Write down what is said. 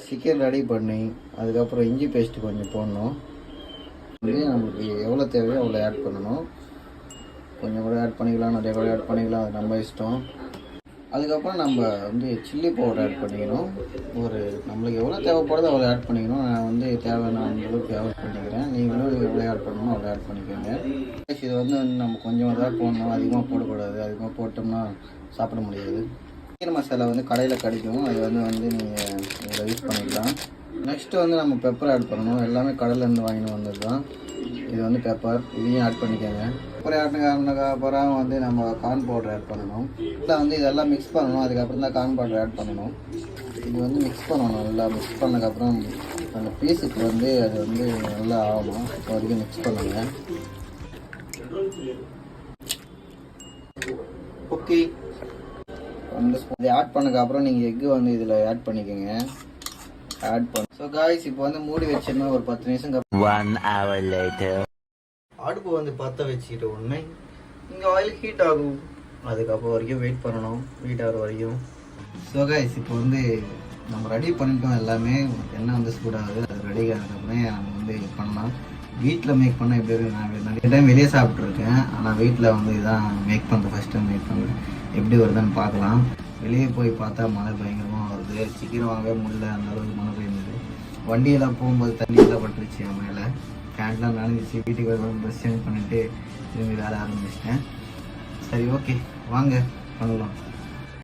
Chicken ready பண்ணி அதுக்கப்புறம் இஞ்சி பேஸ்ட்டு கொஞ்சம் போடணும். நம்மளுக்கு எவ்வளோ தேவையோ அவ்வளோ ஆட் பண்ணணும். கொஞ்சம் கூட ஆட் பண்ணிக்கலாம், நிறைய கூட ஆட் பண்ணிக்கலாம், அது நம்ம இஷ்டம். அதுக்கப்புறம் நம்ம சில்லி பவுடர் ஆட் பண்ணிக்கணும். நம்மளுக்கு எவ்வளோ தேவைப்படுதோ அவ்வளோ ஆட் பண்ணிக்கணும். நான் தேவையான அந்தளவுக்கு ஆட் பண்ணிக்கிறேன். நீங்களும் எவ்வளோ ஆட் பண்ணணுமோ அவ்வளோ ஆட் பண்ணிக்கோங்க. இது நம்ம கொஞ்சம் தான் போடணும், அதிகமாக போடக்கூடாது. அதிகமாக போட்டோம்னா சாப்பிட முடியாது. சிக்கன் மசாலா கடையில் கிடைக்கும், அது நீங்கள் இதில் யூஸ் பண்ணிக்கலாம். நெக்ஸ்ட்டு நம்ம பெப்பர் ஆட் பண்ணணும். எல்லாமே கடையிலேருந்து வாங்கிட்டு வந்தது தான். இது பெப்பர், இதையும் ஆட் பண்ணிக்கோங்க. பெப்பர் ஆட்னதுக்கப்புறம் நம்ம கார்ன் பவுடர் ஆட் பண்ணணும். இல்லை இதெல்லாம் மிக்ஸ் பண்ணணும். அதுக்கப்புறம் தான் கார்ன் பவுடர் ஆட் பண்ணணும். இது மிக்ஸ் பண்ணணும். நல்லா மிக்ஸ் பண்ணதுக்கப்புறம் அந்த பீஸுக்கு அது நல்லா ஆகணும். இப்போ வரைக்கும் மிக்ஸ் பண்ணுங்கள். ஓகே, இதை ஆட் பண்ணதுக்கப்புறம் நீங்கள் எக்கு இதில் ஆட் பண்ணிக்கோங்க. ஆட் பண்ண ஸோ காய்ஸ் இப்போ மூடி வச்சிடணும். ஒரு 10 நிமிஷம். 1 hour later. அடுப்பு பற்ற வச்சுக்கிட்ட உடனே இங்கே ஆயில் ஹீட் ஆகும். அதுக்கப்புறம் வரைக்கும் வெயிட் பண்ணணும், ஹீட் ஆகிற வரைக்கும். ஸோ காய்ஸ் இப்போ நம்ம ரெடி பண்ணிட்டோம். எல்லாமே எண்ணெய் சூடாகுது. அது ரெடி ஆனதுக்கப்புறம் நம்ம பண்ணலாம். வீட்டில் மேக் பண்ணால் எப்படி இருக்கு? நான் நிறைய டைம் வெளியே சாப்பிட்ருக்கேன். ஆனால் வீட்டில் இதான் மேக் பண்ணுறேன். ஃபஸ்ட் டைம் மேக் பண்ணுறேன். எப்படி வருதுன்னு பார்க்கலாம். வெளியே போய் பார்த்தா மழை பயங்கரமாக வருது. சிக்கன் வாங்க முடியல, அந்தளவுக்கு மழை பெய்யுது. வண்டியெல்லாம் போகும்போது தண்ணியெல்லாம் பட்டுருச்சு என் மேலே. பேண்ட்லாம் நனைஞ்சிச்சு. வீட்டுக்கு ட்ரெஸ் சேஞ்ச் பண்ணிவிட்டு திரும்பி வேலை ஆரம்பிச்சிட்டேன். சரி, ஓகே, வாங்க பண்ணலாம்.